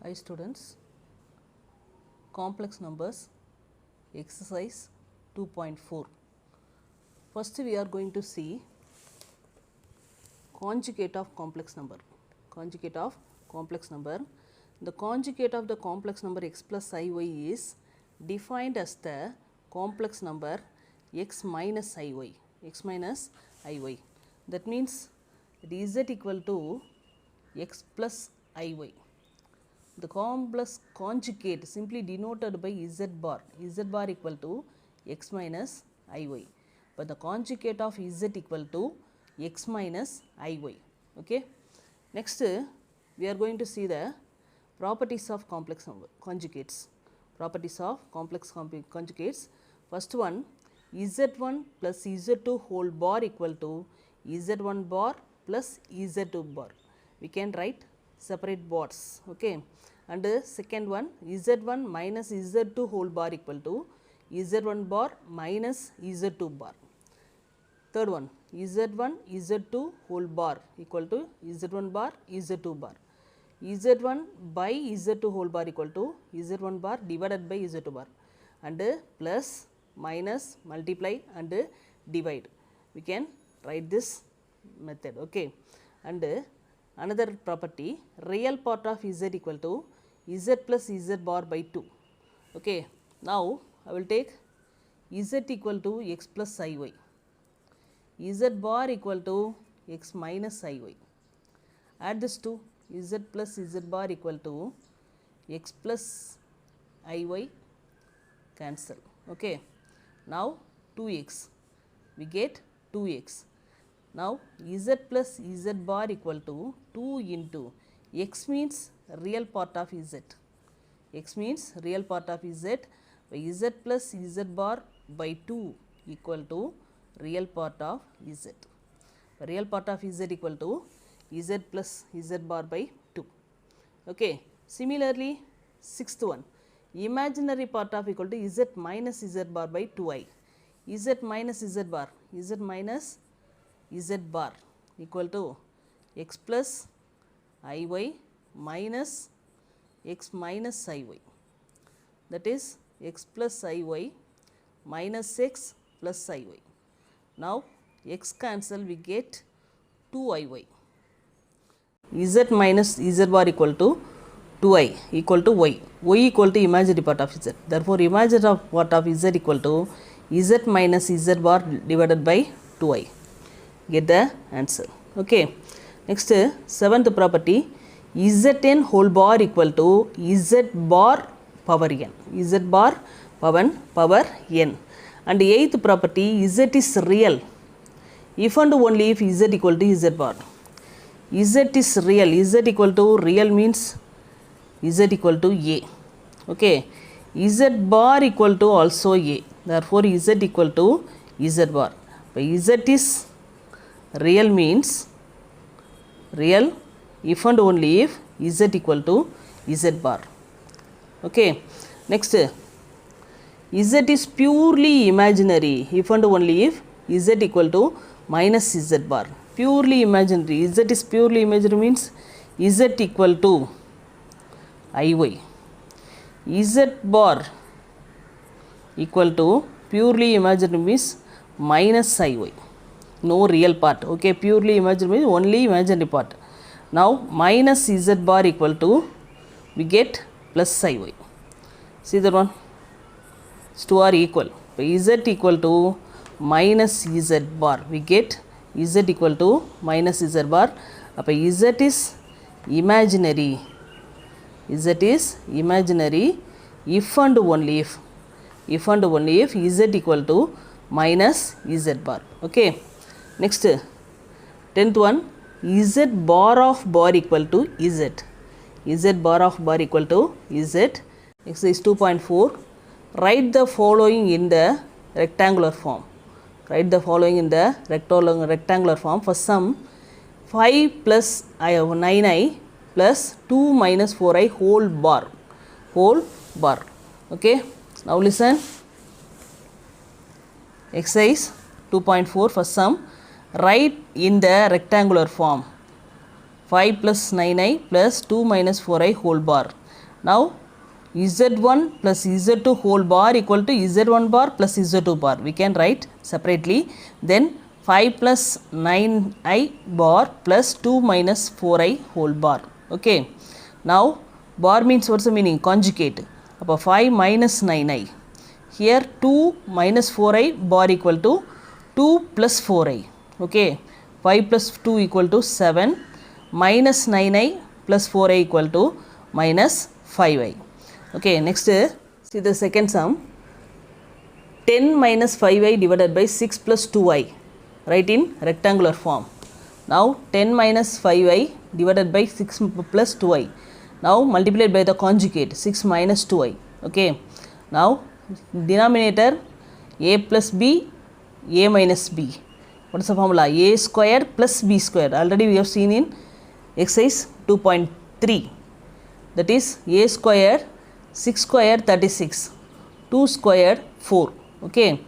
Hi students, complex numbers exercise 2.4. First we are going to see conjugate of complex number. Conjugate of complex number. The conjugate of the complex number x plus iy is defined as the complex number x minus iy. X minus iy. That means z equal to x plus iy. The complex conjugate simply denoted by z bar equal to x minus iy, but the conjugate of z equal to x minus iy. Okay. Next we are going to see the properties of complex number conjugates. Properties of complex conjugates. First one, z1 plus z2 whole bar equal to z1 bar plus z2 bar. We can write separate bars. Okay. And second one, z1 minus z2 whole bar equal to z1 bar minus z2 bar. Third one, z1 z2 whole bar equal to z1 bar z2 bar. z1 by z2 whole bar equal to z1 bar divided by z2 bar, and plus minus multiply and divide. We can write this method. Okay. And another property, real part of z equal to z plus z bar by 2. Okay. Now I will take z equal to x plus iy, z bar equal to x minus iy. Add this to z plus z bar equal to x plus iy, cancel. Okay. Now 2x, we get 2x. Now z plus z bar equal to 2 into x means real part of z. X means real part of z, by z plus z bar by 2 equal to real part of z. Real part of z equal to z plus z bar by 2. Okay. Similarly, sixth one, imaginary part of equal to z minus z bar by 2i. Z minus z bar, z minus z bar equal to x plus iy minus x minus iy, that is x plus iy minus x plus iy. Now x cancel, we get 2iy. Z minus z bar equal to 2i equal to y equal to imaginary part of z. Therefore imaginary part of z equal to z minus z bar divided by 2i. Get the answer. Okay. Next, seventh property, zn whole bar equal to z bar power n, z bar power n. And eighth property, z is real if and only if z equal to z bar. Z is real, z equal to real means z equal to a. Okay. Z bar equal to also a, therefore z equal to z bar. By z is real means real if and only if z equal to z bar. Okay. Next, z is purely imaginary if and only if z equal to minus z bar. Purely imaginary, z is purely imaginary means z equal to iy. Z bar equal to purely imaginary means minus iy. No real part. Okay. Purely imaginary means only imaginary part. Now minus z bar equal to, we get plus iy. See that one? These two are equal. By z equal to minus z bar, we get z equal to minus z bar. By z is imaginary. Z is imaginary if and only if z equal to minus z bar. Okay. Next, 10th one, z bar of bar equal to z. Z bar of bar equal to z. Exercise 2.4. Write the following in the rectangular form. Write the following in the rectangular form. For sum, 5 plus 9i plus 2 minus 4i whole bar. Okay. Now listen. Exercise 2.4 for sum. Write in the rectangular form 5 plus 9i plus 2 minus 4i whole bar. Now z1 plus z2 whole bar equal to z1 bar plus z2 bar. We can write separately. Then 5 plus 9i bar plus 2 minus 4i whole bar. Okay. Now bar means what's the meaning? Conjugate. Appo 5 minus 9i. Here 2 minus 4i bar equal to 2 plus 4i. Okay. 5 plus 2 equal to 7 minus 9i plus 4i equal to minus 5i. Okay, next see the second sum. 10 minus 5i divided by 6 plus 2i. Write in rectangular form. Now 10 minus 5i divided by 6 plus 2i. Now multiplied by the conjugate 6 minus 2i. Okay. Now denominator a plus b, a minus b. What is the formula? A square plus b square. Already we have seen in exercise 2.3. That is a square 6 square 36, 2 square 4. Okay.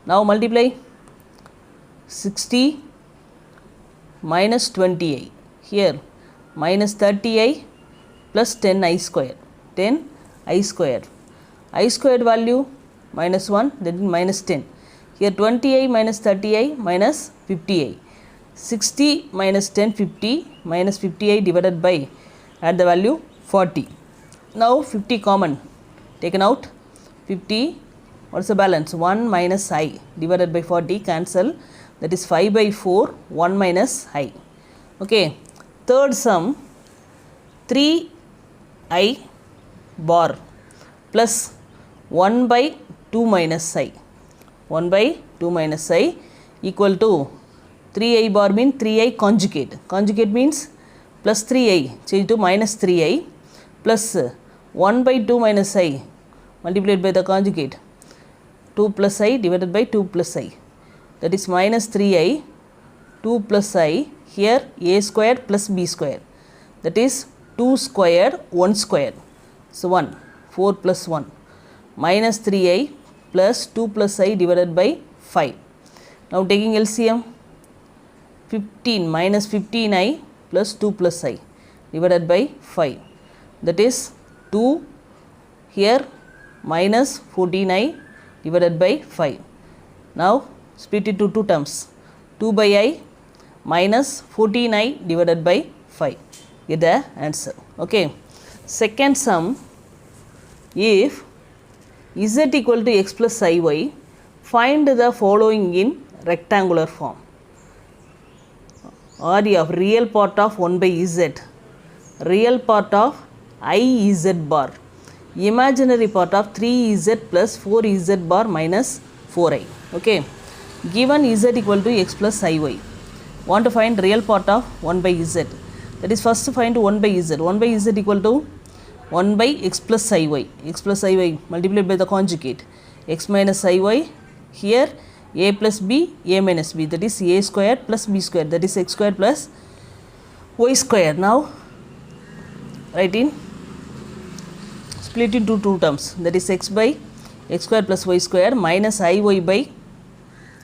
Now multiply 60 minus 20i. Here minus 30i plus 10i square. 10i square. I squared value minus 1, that is minus 10. Here 20i minus 30i minus 50i. 60 minus 10, 50 minus 50i divided by, add the value 40. Now 50 common taken out. 50, what's the balance? 1 minus I divided by 40, cancel. That is 5 by 4, 1 minus I. Okay. Third sum, 3i bar plus 1 by 2 minus I. 1 by 2 minus I equal to 3i bar means 3i conjugate. Conjugate means plus 3i change to minus 3i plus 1 by 2 minus I multiplied by the conjugate 2 plus I divided by 2 plus I, that is minus 3i 2 plus I. Here a square plus b square, that is 2 square 1 square. So 1, 4 plus 1 minus 3i plus 2 plus I divided by 5. Now taking LCM, 15 minus 15i plus 2 plus I divided by 5, that is 2 here minus 14i divided by 5. Now split it to 2 terms, 2 by I minus 14i divided by 5. Get the answer. Okay. Second sum, if z equal to x plus iy, find the following in rectangular form. Area of real part of 1 by z, real part of iz bar, imaginary part of 3z plus 4z bar minus 4i. Okay. Given z equal to x plus iy, want to find real part of 1 by z. That is first find 1 by z. 1 by z equal to 1 by x plus iy. X plus iy multiplied by the conjugate x minus iy. Here a plus b, a minus b, that is a square plus b square, that is x square plus y square. Now write in, split into 2 terms, that is x by x square plus y square minus iy by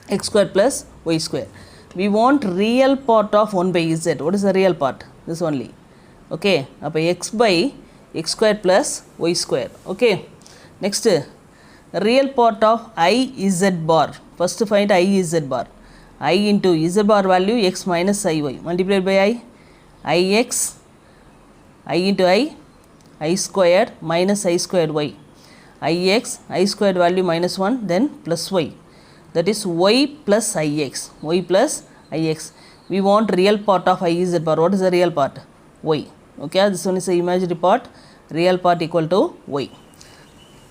x square plus y square. We want real part of 1 by z. What is the real part? This only. Okay. Appo x by x square plus y square. Okay. Next, real part of I z bar. First find I z bar. I into z bar value x minus iy multiplied by I ix, I into I squared minus I squared y, ix, I squared value minus 1, then plus y, that is y plus ix, y plus ix. We want real part of I z bar. What is the real part? Y. Okay, this one is the imaginary part, real part equal to y.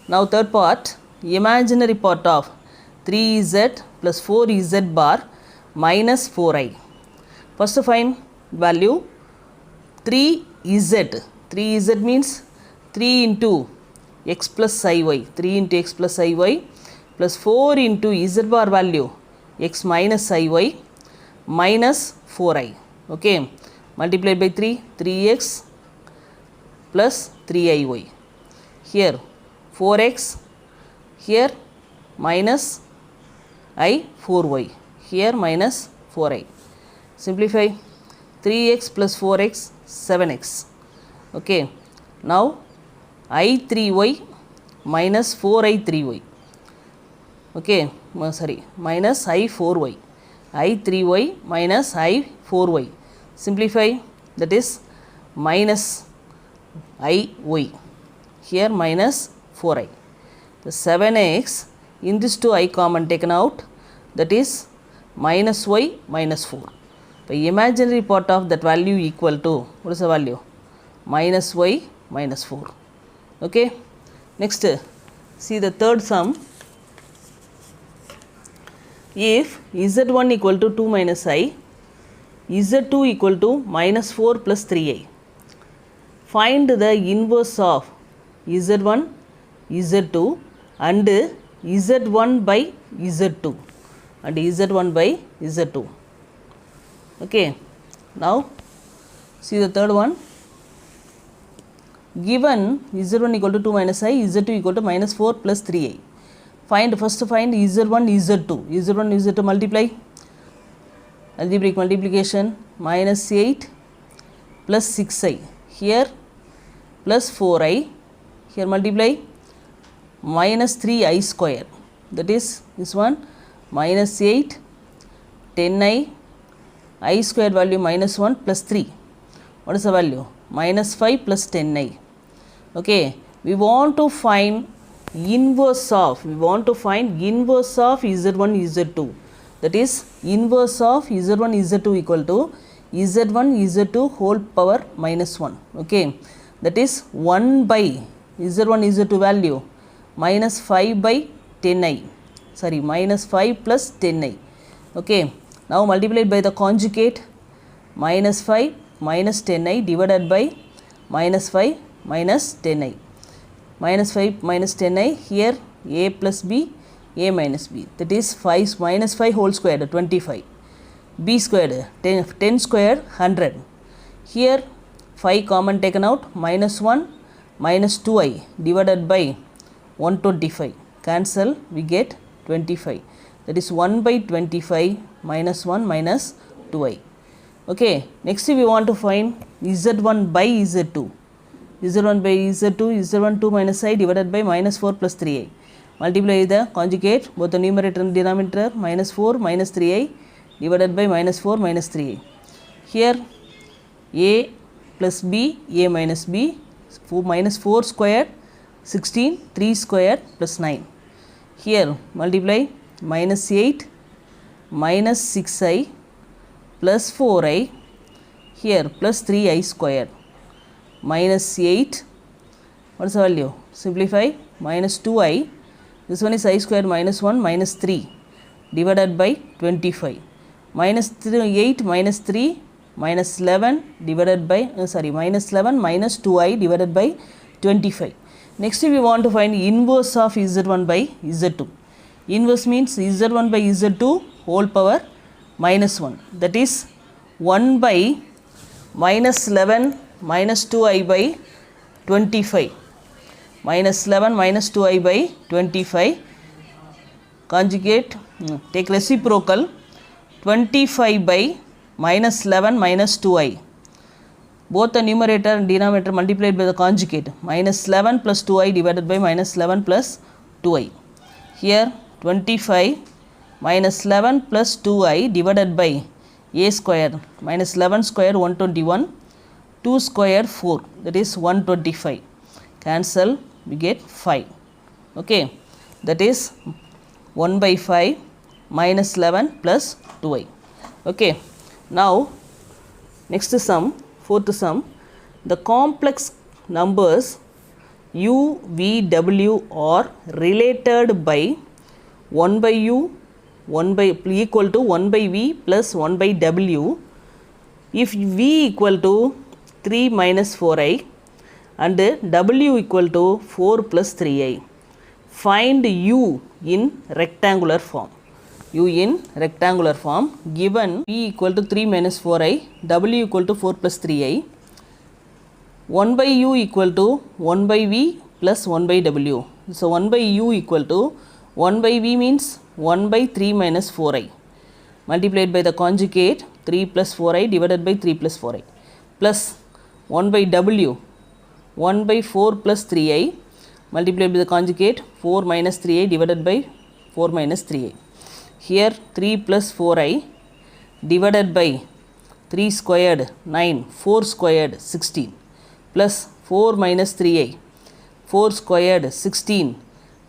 Now third part, imaginary part of 3z plus 4z bar minus 4i. First find value 3z. 3z means 3 into x plus iy, 3 into x plus iy plus 4 into z bar value x minus iy minus 4i. Okay, multiplied by 3, 3x plus 3iy. Here 4x, here minus I 4y, here minus 4i. Simplify, 3x plus 4x 7x. Okay. Now I3y minus 4I3y. Okay, sorry, minus I4y. I3y minus I4y. Simplify, that is minus IY. Here minus 4I. The 7x, in this 2I common taken out, that is minus y minus 4. The imaginary part of that value equal to, what is the value? Minus y minus 4. Okay. Next, see the third sum. If z1 equal to 2 minus I, z2 equal to minus 4 plus 3I. Find the inverse of z1, z2 and z1 by z2 and z1 by z2. Okay. Now, see the third one. Given z1 equal to 2 minus I, z2 equal to minus 4 plus 3I. First find z1, z2. z1, z2 multiply. Algebraic multiplication, minus 8 plus 6I. Here plus 4I. Here multiply. Minus 3I square. That is this one. Minus 8, 10I. I square value minus 1 plus 3. What is the value? Minus 5 plus 10I. Okay. We want to find inverse of z1 z2. That is inverse of z1 z2 equal to z1 z2 whole power minus 1. Okay. That is 1 by z1 z2 value minus 5 by 10I. Sorry, minus 5 plus 10I. Okay. Now multiplied by the conjugate, minus 5 minus 10I divided by minus 5 minus 10I. Minus 5 minus 10I, here a plus b, a minus b. That is 5 minus 5 whole squared, 25. B squared, 10 squared, 100. Here 5 common taken out, minus 1 minus 2I divided by 125. Cancel, we get 25. That is 1 by 25 minus 1 minus 2I. Okay. Next we want to find z1 by z2. z1 by z2, z1 2 minus I divided by minus 4 plus 3I. Multiply the conjugate, both the numerator and denominator, minus 4 minus 3I divided by minus 4 minus 3I. Here a plus b, a minus b, minus 4 squared, 16, 3 squared plus 9. Here multiply minus 8 minus 6I plus 4I, here plus 3I square, minus 8, what is the value? Simplify, minus 2I, this one is I square minus 1 minus 3 divided by 25, minus 8 minus 3 minus 11 divided by, minus 11 minus 2I divided by 25. Next we want to find inverse of z1 by z2. Inverse means z1 by z2 whole power minus 1. That is 1 by minus 11 minus 2I by 25. Minus 11 minus 2I by 25. Conjugate, take reciprocal, 25 by minus 11 minus 2I. Both the numerator and denominator multiplied by the conjugate, minus 11 plus 2I divided by minus 11 plus 2I. Here 25 minus 11 plus 2I divided by a square, minus 11 square 121, 2 square 4, that is 125. Cancel, we get 5. Okay. That is 1 by 5 minus 11 plus 2I. Okay. Now next sum, fourth sum, the complex numbers u, v, w are related by 1 by u, 1 by equal to 1 by v plus 1 by w if v equal to 3 minus 4I and w equal to 4 plus 3I. Find u in rectangular form. U in rectangular form, given v equal to 3 minus 4I, w equal to 4 plus 3I, 1 by u equal to 1 by v plus 1 by w. So 1 by u equal to 1 by v means 1 by 3 minus 4I multiplied by the conjugate 3 plus 4I divided by 3 plus 4I plus 1 by w 1 by 4 plus 3i multiplied by the conjugate 4 minus 3i divided by 4 minus 3i. Here 3 plus 4i divided by 3 squared 9, 4 squared 16 plus 4 minus 3i, 4 squared 16,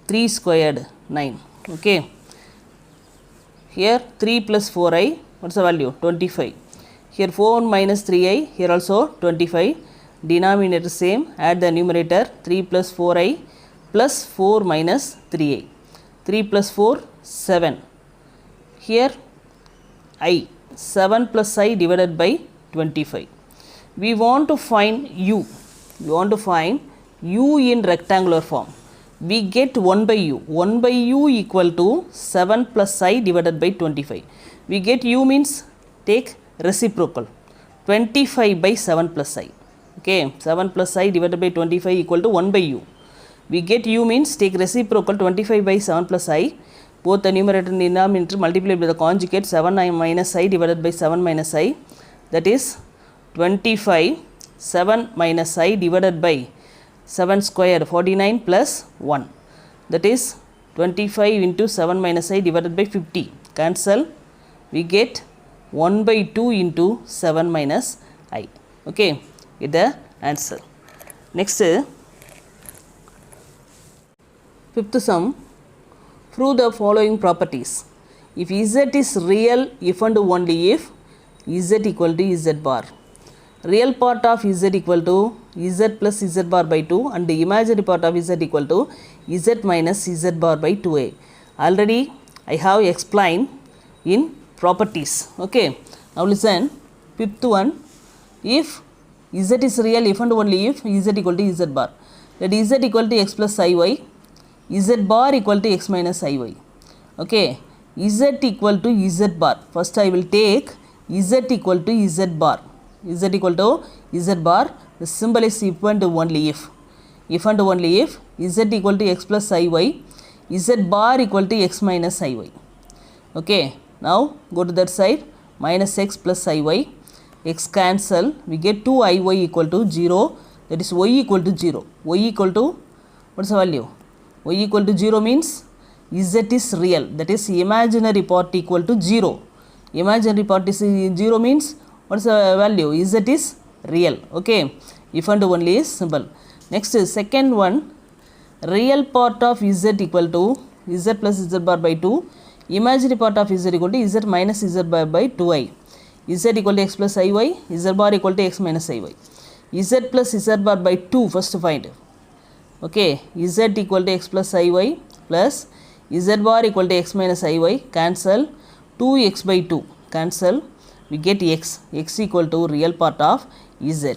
3 squared 9. Okay. Here 3 plus 4i, what's the value? 25. Here 4 minus 3i, here also 25. Denominator same, add the numerator 3 plus 4i plus 4 minus 3i. 3 plus 4, 7. Here I, 7 plus I divided by 25. We want to find u. We want to find u in rectangular form. We get 1 by u. 1 by u equal to 7 plus I divided by 25. We get u means take reciprocal. 25 by 7 plus I. Okay, 7 plus I divided by 25 equal to 1 by u. We get u means take reciprocal 25 by 7 plus I. Both the numerator and denominator multiplied by the conjugate 7 minus I divided by 7 minus I. That is 25, 7 minus I divided by 7 squared 49 plus 1. That is 25 into 7 minus I divided by 50. Cancel. We get 1 by 2 into 7 minus I. Okay, get the answer. Next, fifth sum. Prove the following properties. If z is real if and only if z equal to z bar. Real part of z equal to z plus z bar by 2 and the imaginary part of z equal to z minus z bar by 2a. Already I have explained in properties. Okay. Now listen, fifth one. If z is real if and only if z equal to z bar. Let z equal to x plus iy. Z bar equal to x minus iy. Okay, z equal to z bar. First I will take z equal to z bar. Z equal to z bar. The symbol is if and only if. If and only if z equal to x plus iy, z bar equal to x minus iy. Okay, now go to that side. Minus x plus iy. X cancel. We get 2iy equal to 0. That is y equal to 0. Y equal to, what's the value? Y equal to 0 means z is real, that is imaginary part equal to 0. Imaginary part is 0 means what is the value? Z is real. Okay, if and only is simple. Next, second one, real part of z equal to z plus z bar by 2, imaginary part of z equal to z minus z bar by 2i. Z equal to x plus iy, z bar equal to x minus iy. Z plus z bar by 2 first find. Okay, z equal to x plus iy plus z bar equal to x minus iy, cancel. 2x by 2 cancel. We get x. X equal to real part of z.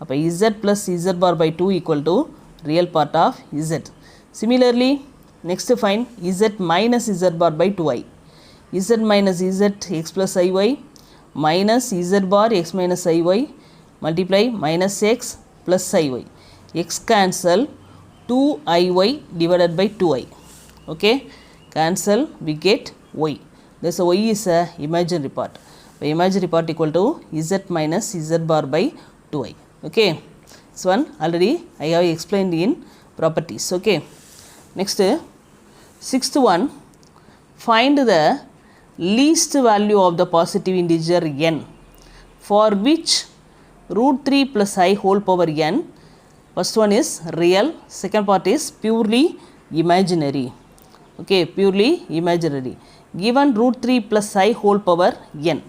Appa z plus z bar by 2 equal to real part of z. Similarly, next find z minus z bar by 2i. Z minus z x plus iy minus z bar x minus iy multiply minus x plus iy. X cancel. 2iy divided by 2i. Okay, cancel. We get y. This y is a imaginary part. The imaginary part equal to z minus z bar by 2i. Okay, this one already I have explained in properties. Okay, next, sixth one. Find the least value of the positive integer n for which root 3 plus I whole power n. First one is real, second part is purely imaginary. Okay, purely imaginary. Given root 3 plus I whole power n.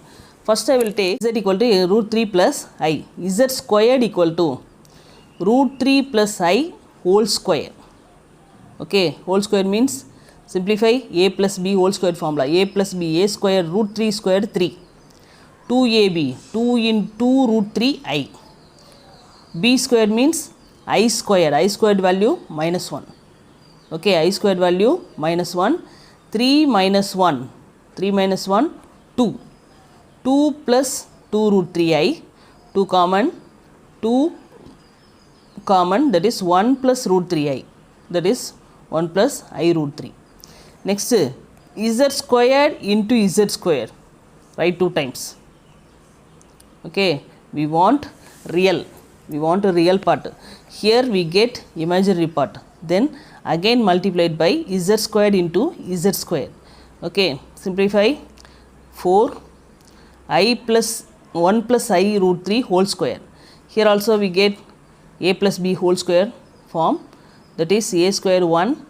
First I will take z equal to root 3 plus I. Z squared equal to root 3 plus I whole square. Okay, whole square means simplify a plus b whole square formula. A plus b, a square root 3 squared 3. 2ab, 2 into root 3 I. B squared means I squared value minus 1. Okay, I squared value minus 1. 3 minus 1, 3 minus 1, 2. 2 plus 2 root 3i, 2 common, 2 common, that is 1 plus root 3i, that is 1 plus I root 3. Next, z squared into z square, write 2 times. Okay, we want real. we want a real part. Here we get imaginary part. Then again multiplied by z squared into z squared. Okay, simplify 4 I plus 1 plus I root 3 whole square. Here also we get a plus b whole square form, that is a square 1.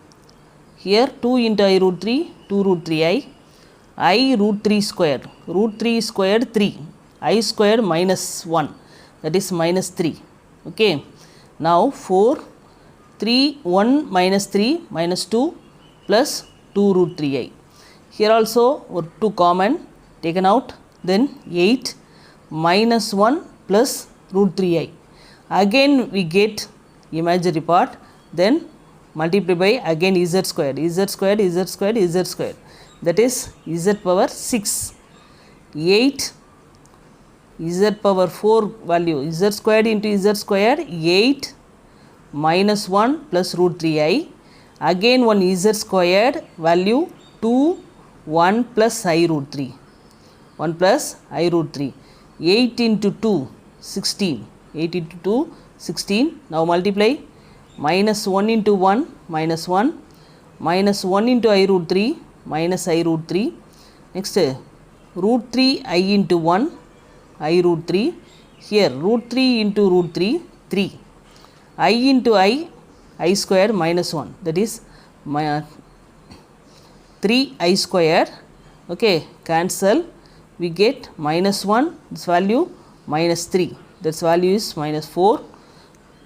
Here 2 into I root 3, 2 root 3 I root 3 square, root 3 squared 3, I squared minus 1, that is minus 3. Okay. Now 4, 3, 1 minus 3 minus 2 plus 2 root 3I. Here also 2 common taken out, then 8 minus 1 plus root 3I. Again we get imaginary part, then multiply by again z squared, z squared, z squared, z squared, that is z power 6. 8 z power 4 value, z squared into z squared, 8 minus 1 plus root 3I. Again one z squared value 2, 1 plus I root 3, 1 plus I root 3. 8 into 2, 16, 8 into 2, 16. Now multiply, minus 1 into 1, minus 1, minus 1 into I root 3, minus I root 3. Next root 3 I into 1, I root 3. Here root 3 into root 3, 3. I into I square minus 1, that is 3I square. Okay, cancel, we get minus 1, this value minus 3, this value is minus 4,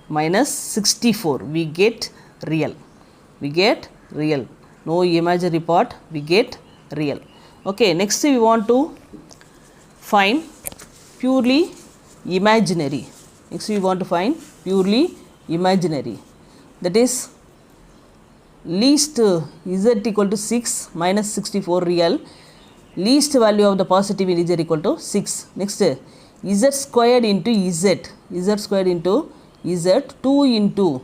minus 64, we get real, we get real, no imaginary part, we get real. Okay, next we want to find purely imaginary. Next we want to find purely imaginary, that is least z equal to 6 minus 64 real, least value of the positive integer equal to 6. Next z squared into z, z squared into z, 2 into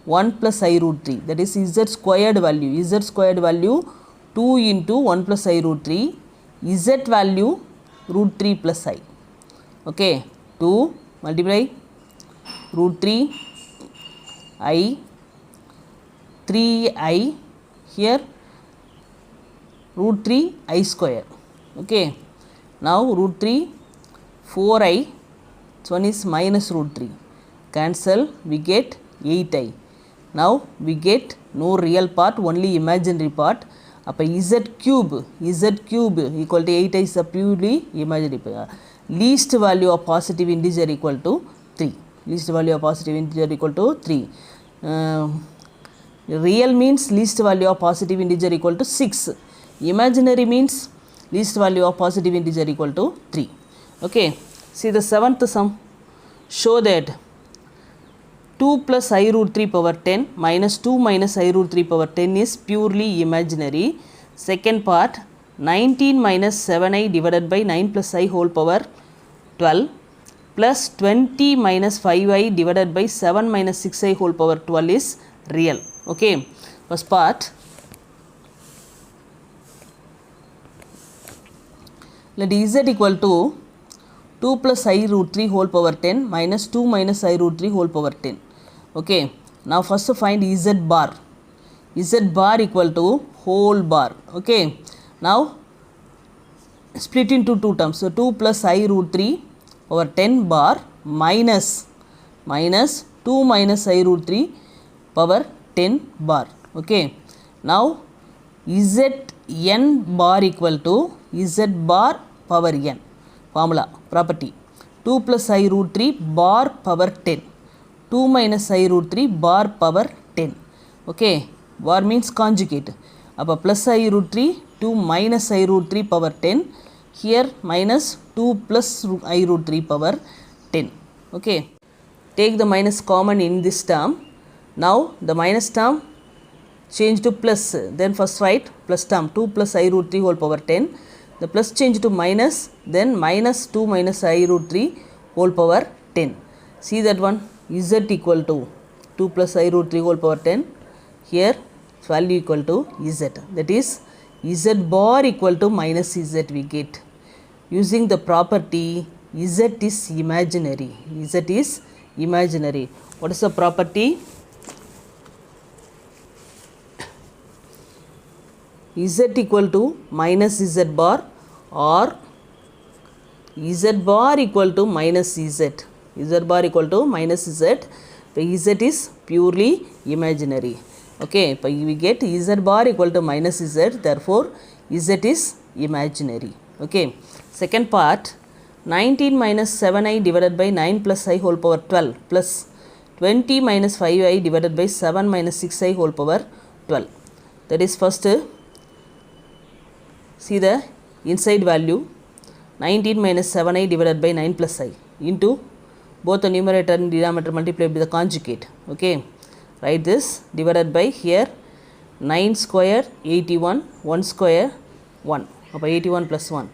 1 plus I root 3, that is z squared value, z squared value 2 into 1 plus I root 3, z value root 3 plus I. Okay, 2 multiply root 3 I, 3I, here root 3 I square. Okay, now root 3, 4I, this one is minus root 3, cancel, we get 8I. Now we get no real part, only imaginary part. Appa z cube equal to 8I is a purely imaginary part. Least value of positive integer equal to 3, least value of positive integer equal to 3. Real means least value of positive integer equal to 6, imaginary means least value of positive integer equal to 3. Okay, see the 7th sum, show that 2 plus I root 3 power 10 minus 2 minus I root 3 power 10 is purely imaginary. Second part, 19 minus 7I divided by 9 plus I whole power 12 plus 20 minus 5I divided by 7 minus 6I whole power 12 is real. Okay, first part, let z equal to 2 plus I root 3 whole power 10 minus 2 minus I root 3 whole power 10. Okay, now first find z bar, z bar equal to whole bar. Okay, now split into two terms, so 2 plus I root 3 over 10 bar minus 2 minus I root 3 power 10 bar. Okay, now zn bar equal to z bar power n, formula property, 2 plus I root 3 bar power 10, 2 minus I root 3 bar power 10. Okay, bar means conjugate, appa plus I root 3, 2 minus I root 3 power 10, here minus 2 plus I root 3 power 10. Okay, take the minus common in this term. Now the minus term change to plus, then first write plus term 2 plus I root 3 whole power 10, the plus change to minus, then minus 2 minus I root 3 whole power 10. See that one, z equal to 2 plus I root 3 whole power 10, here value equal to z, that is z bar equal to minus z we get. Using the property z is imaginary, z is imaginary. What is the property? Z equal to minus Z bar or Z bar equal to minus Z. Z bar equal to minus Z. Z is purely imaginary. Okay, we get Z bar equal to minus Z, therefore Z is imaginary. Okay, second part, 19 minus 7i divided by 9 plus I whole power 12 plus 20 minus 5i divided by 7 minus 6i whole power 12. That is first, see the inside value 19 minus 7i divided by 9 plus I into both the numerator and denominator multiplied by the conjugate. Okay, write this divided by here 9 square 81, 1 square 1, 81 plus 1.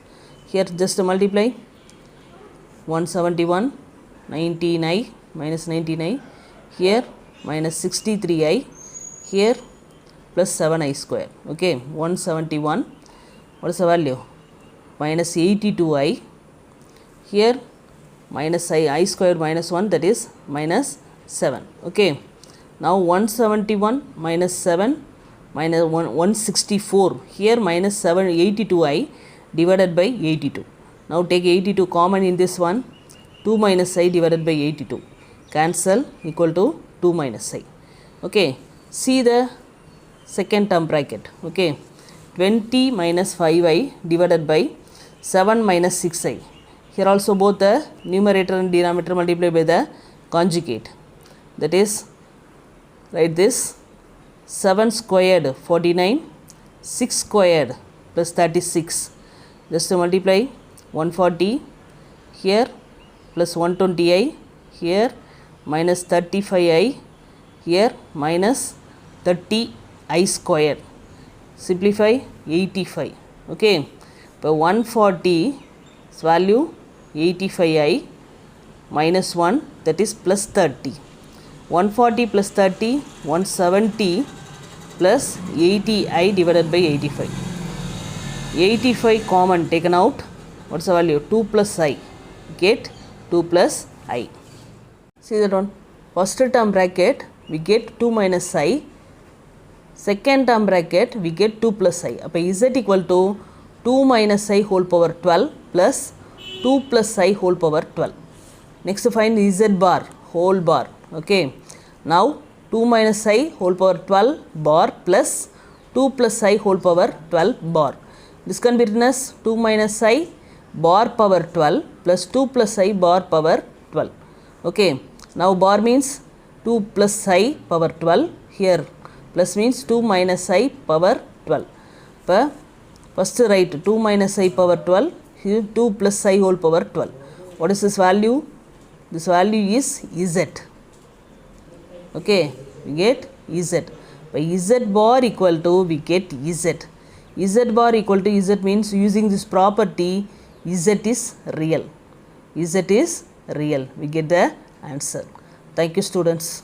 Here just multiply 171, 19i minus 19i, here minus 63i, here plus 7i square. Okay, 171, what is the value? Minus 82i, here minus I square minus 1, that is minus 7. Okay, now 171 minus 7 minus 164, here minus 82i divided by 82. Now take 82 common in this one, 2 minus I divided by 82, cancel, equal to 2 minus I. Okay, see the second term bracket. Okay, 20 minus 5i divided by 7 minus 6i. Here also both the numerator and denominator multiplied by the conjugate. That is, write this 7 squared 49, 6 squared plus 36. Just multiply 140 here plus 120i, here minus 35i, here minus 30i square. Simplify 85. Okay, but 140 value 85i minus 1, that is plus 30. 140 plus 30, 170 plus 80i divided by 85. 85 common taken out, what's the value? 2 plus I, get 2 plus I. See that one, first term bracket we get 2 minus I, second term bracket we get 2 plus I. Appa Z equal to 2 minus I whole power 12 plus 2 plus I whole power 12. Next find Z bar whole bar. Okay, now 2 minus I whole power 12 bar plus 2 plus I whole power 12 bar. This can be written as 2 minus I bar power 12 plus 2 plus I bar power 12. Okay, now bar means 2 plus I power 12, here plus means 2 minus I power 12. But first write 2 minus I power 12, here 2 plus I whole power 12. What is this value? This value is Z. Okay, we get Z. By Z bar equal to, we get Z. Z bar equal to Z means using this property, Z is real. Z is real. We get the answer. Thank you, students.